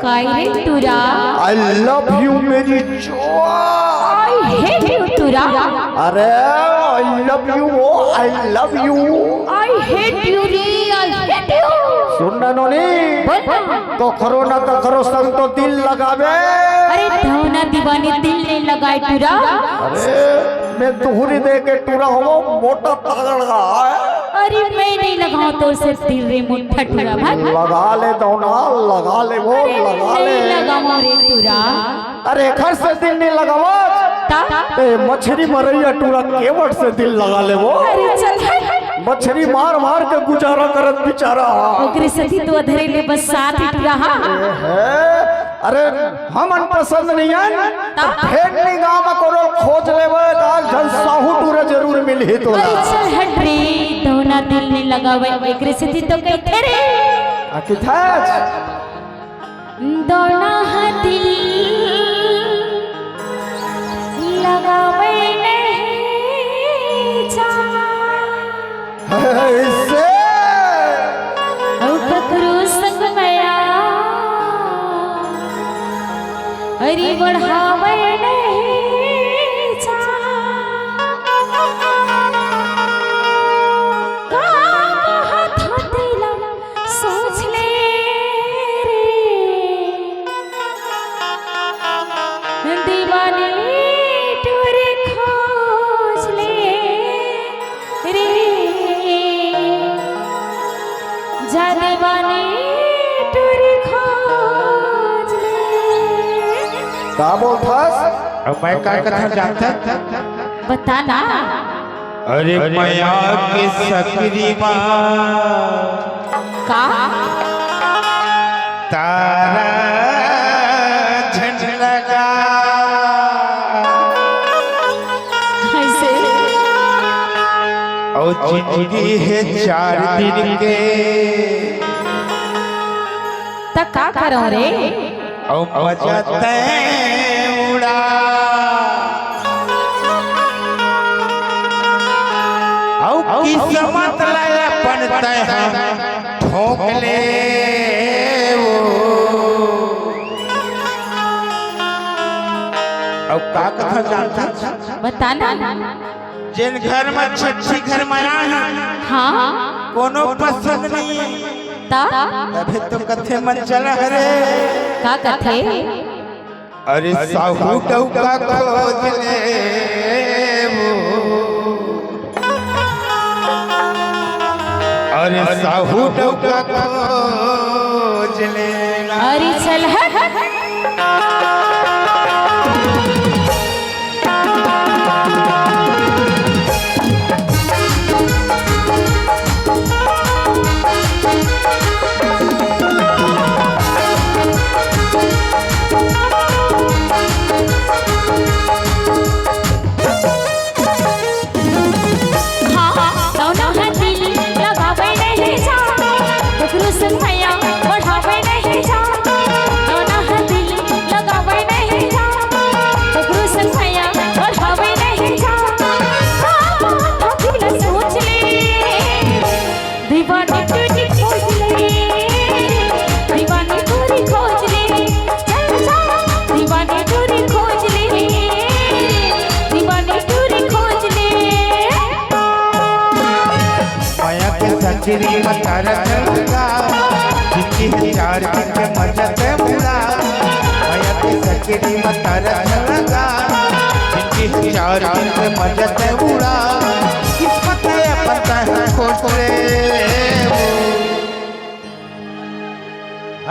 कायरे टूरा I love you मेरी I hate you टूरा अरे I love you I love you I hate you रे आई हेट यू सुनना नोनी तो करो ना तो करो संग तो दिल लगावे अरे धौना दीवानी दिल नहीं लगाए टूरा अरे मैं तुहरी दे के टूरा हो मोटा तगड़ा अरे मैं नहीं लगाऊं तो से दिल रे मुट्ठा टूरा भाग लगा ले दौना लगा ले वो लगा ले नहीं लगाऊं रे टूरा अरे घर से दिल नहीं लगावा ता मछली मरैया टूरा केवट से दिल लगा ले वो अरे चल मछली मार मार के गुजारा करत बेचारा ओकरे सती तो अधरे ले बस साथ ही रहा अरे हमन पसंद नहीं है फेट नहीं गांव में कोनो खोज लेवे काल जन साहू टूरे जरूर मिलही तो अरे चल हट रे दोना दिल नहीं लगावे ओकरे सती तो कहते रे किथा दोना दिल लगावे नहीं जा ऐसे पकड़ू संग मया अरे बढ़ावे नहीं जा हाथ दिला सोच ले रे दीवानी टूरे खोज ले रे दीवानी टूरी खोज ले का बोलथस अब मैं का कथा जानता बता ना अरे माया के सकरी माँ का तारा झंड लगा ऐसे और जिंदगी है 4 दिन के तक का करो रे और मजा तय उड़ा और किस्मत लाया पनता है ठोक ले वो और का कथा जानता बता ना जिन घर में छठी घर मना है हाँ कोनो पसंद नहीं ता अबे तो कथे मन चला रे का कथे अरे साहू टौका खोज ले वो अरे साहू टौका खोज ले अरे चल हट सकरी मतारा लगा जिनकी 4 दिन के मजत मुड़ा माया के सकरी मतारा लगा जिनकी 4 दिन के मजत मुड़ा किस्मत है पता है खोटरे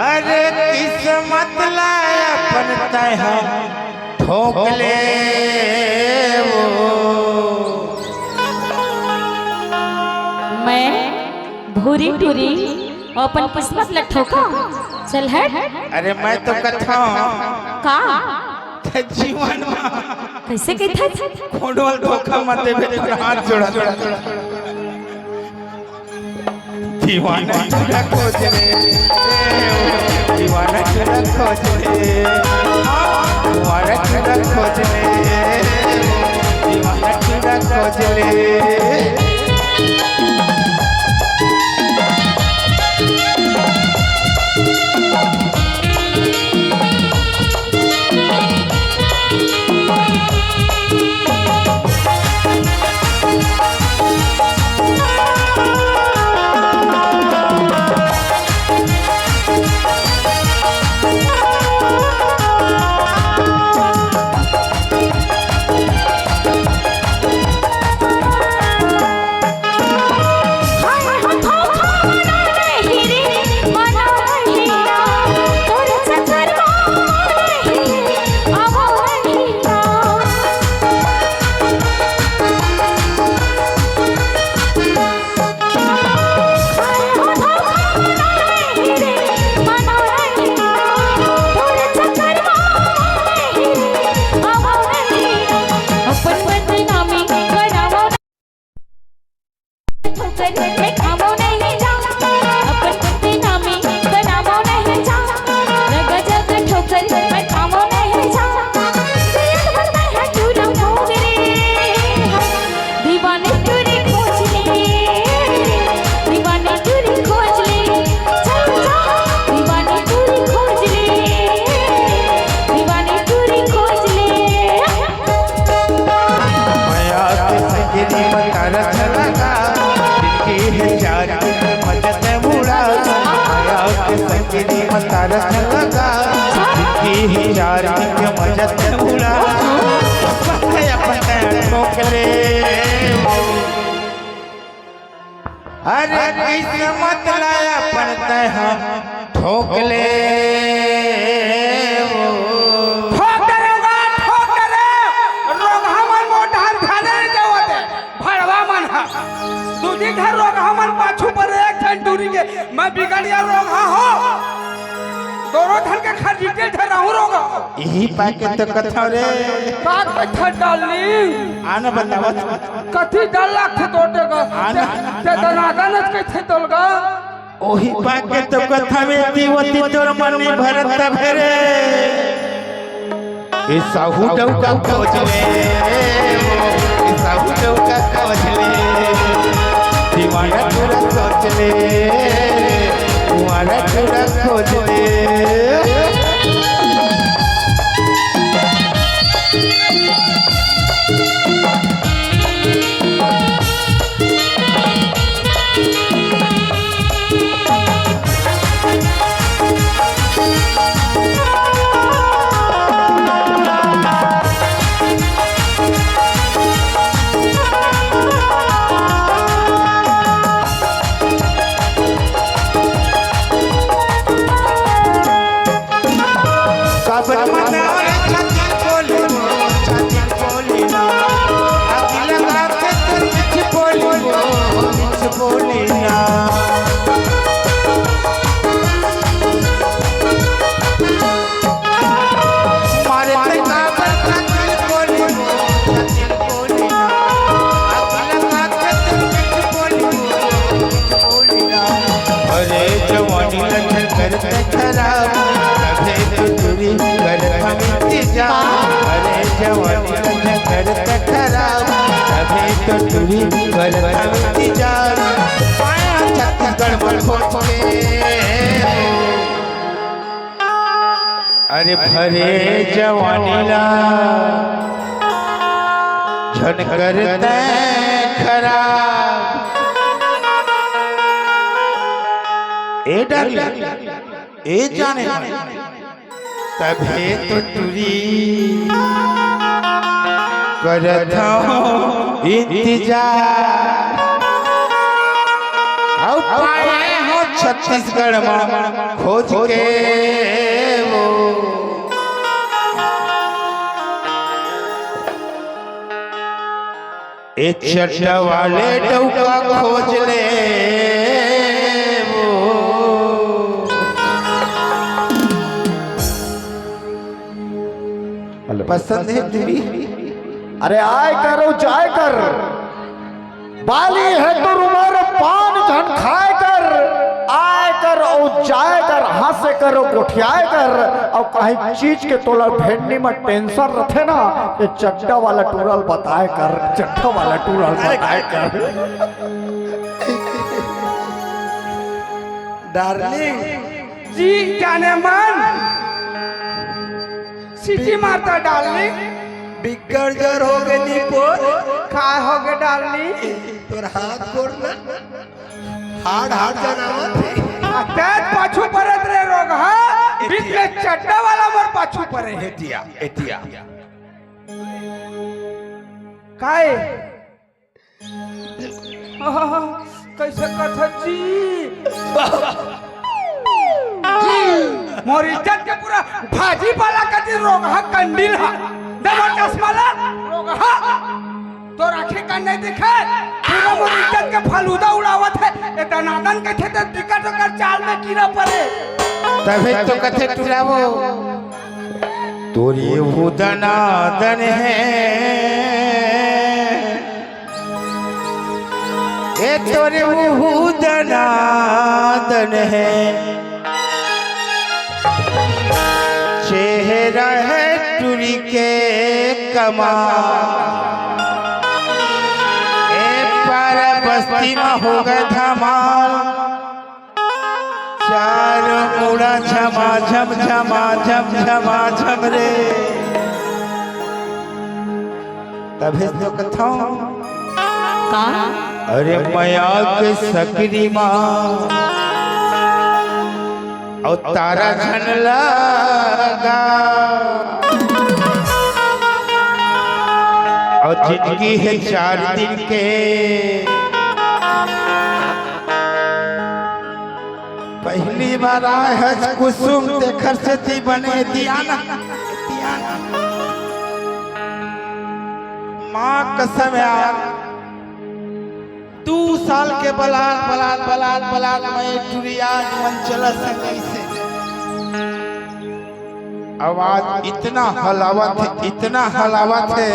अरे किस्मत लाया पनता है ठोक ले मैं भूरी टूरी अपन किस्मत लठोका चल हट अरे मैं तो कथा का जीवन कैसे कहता खोडोल धोखा मत देवे हाथ जोड़ा दीवाना चुरा खोज रे दीवाना चुरा खोज रे दीवाना चुरा खोज रे दीवाना चुरा खोज रे सकरी मतारस लगा जिनकी चार दिन के मजत उड़ा अपन ठोकले अरे किस्मत लाया पड़ता है ठोकले मैं बिगड़िया रोग हो दोनों धन के खरीदे थे रहू रोग यही पाके तो कथा रे का कथा डाली आना बतावा कथी डाला थे तोटे का ते दनादन के थे तोलगा ओही पाके तो कथा में दीवती तोर मन में भरत भेरे ए साहू डौका खोजले ए साहू डौका खोजले दीवाना पूरा सोचले तुम्हारा पूरा खोजले अरे जवानी करत खराब अभी तो टूरी करत जा पाया छत्तीसगढ़ पर खोजे अरे भरे जवानी ला झन करत खराब ए डाली ए जाने तभी तो टूरी करत हूँ इंतजार और पाए हो छत्तीसगढ़ में खोज के वो एक चट्टा वाले डौका खोज ले पसंद है तेरी अरे आए करो जाए कर बाली है तो रुमार पान झन खाए कर आए कर और जाए कर हंसे करो गोठियाए कर और कहीं चीज के तोला भेड़नी में टेंशन रखे ना ये चट्टा वाला टूरल बताए कर चट्टा वाला टूरल बताए कर डार्लिंग जी जाने मन सिटी मारता डार्लिंग बिगड़ जर हो गए निपोर काय हो गए डार्लिंग तोर हाथ कोड़ना हाड़ हाड़ जनावत है अटैच पाछू परत रे रोग हा बीच में चट्टा वाला मोर पाछू परे एटिया एटिया काय कैसे कथा जी मोर इज्जत के पूरा भाजी पाला कति रोग हा कंडील हा दमा चश्माला रोग हा तो राखे का नहीं दिखे पूरा मोर इज्जत के फालूदा उड़ावत है ए दनादन के थे टिकट कर चाल में कीड़ा पड़े तभी तो कथे टुरावो तोरी वो दनादन है ए तोरे वो दनादन है चेहरा है टूरी के कमाल ए पर बस्ती में होगा धमाल चार मुड़ा झमा झम झमा झम झमा झम रे तभी तो कथा का अरे मया के सकरी माँ और तारा झन लगा और जिंदगी है 4 दिन के पहली बार आए है कुसुम देखर से थी बने दियाना माँ कसम यार 2 साल के बलाल मैं टुरिया मन चला सके से आवाज इतना हलावत है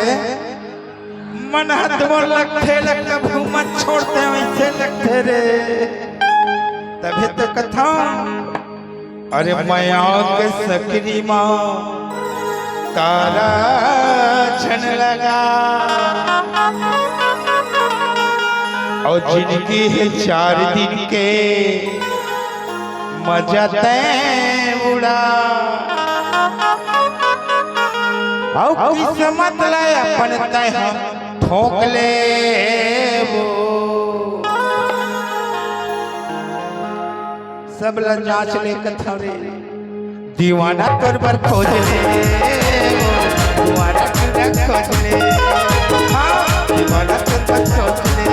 मन हाथ मोर लगते कभू मत छोड़ते वैसे लगते रे तभी तो कथा अरे माया के सकरी माँ तारा छन लगा और जिंदगी है 4 दिन के मजा तय उड़ा और किस्मत लाए अपन तय ठोक ले वो सब जांच ले कथा रे दीवाना तोर पर खोज ले दीवाना तोर पर खोज ले हाँ दीवाना तोर पर खोज ले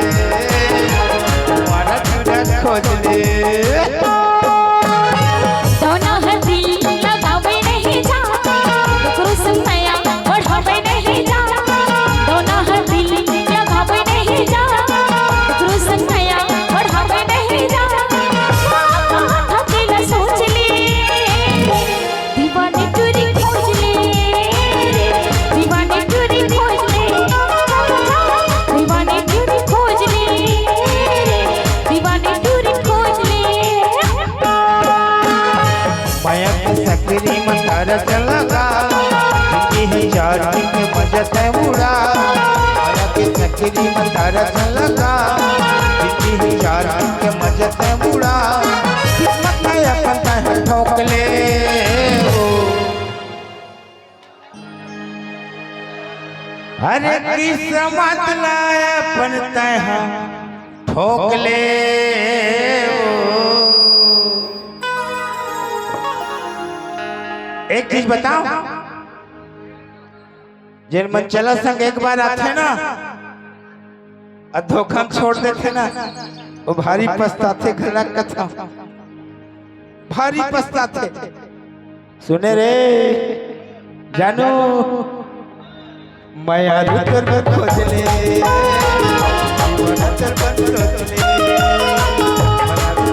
दीवाना तोर पर खोज ले दोनों है दिल लगावे नहीं जा कुसुम नया बढ़ावे नहीं जा दोनों है दिल लगावे नहीं जा कुसुम नया बढ़ावे नहीं जा अकेला सोच ले दीवाने टूरी खोज ले दीवाने टूरी खोज ले दीवाने टूरी खोज ले दीवाने टूरी खोज ले माया की सकरी में तारा लगा जिंदगी है 4 दिन के मजा तय उड़ा माया की सकरी में तारा लगा जिंदगी है 4 दिन के मजा तय उड़ा किस्मत में अपन तय ठोक ले अरे किस्मत लाए अपन तय ठोक ले एक चीज बताओ जिन मन चला संग एक बार आते ना और धोखा छोड़ देते ना वो भारी पछताते घना कथा भारी पछताते सुने रे जानू मैं यार तोर पर खोज ले दीवाना तोर पर खोज ले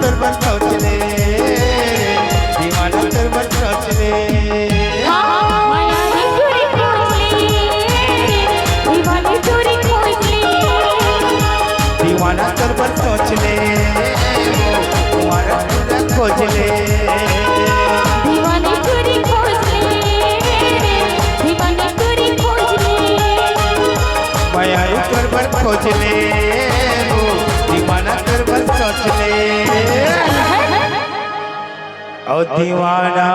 तोर पर खोज ले दीवाना तोर पर खोज ले दीवाना तोर पर सोच ले तुम्हारा खोज ले दीवाने टूरी खोज ले दीवाने टूरी खोज ले माया तोर पर खोज ले दीवाना तोर पर सोच ले और दीवाना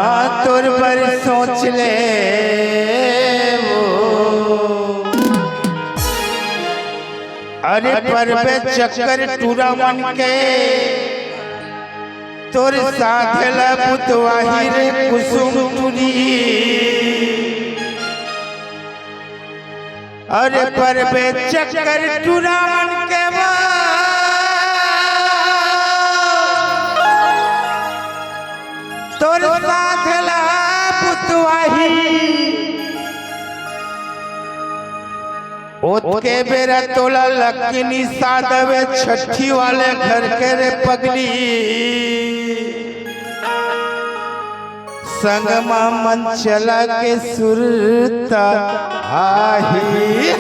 तोर पर सोच ले अरे पर पे चक्कर टूरा मन के तोर साथला पुतवाही रे कुसुम टूरी अरे पर पे चक्कर टूरा मन के तोर साथला पुतवाही ओत के बेरा तोला लक्कीनी सादवे छठी वाले घर के रे पगली संगमा मन चला के सुरता आही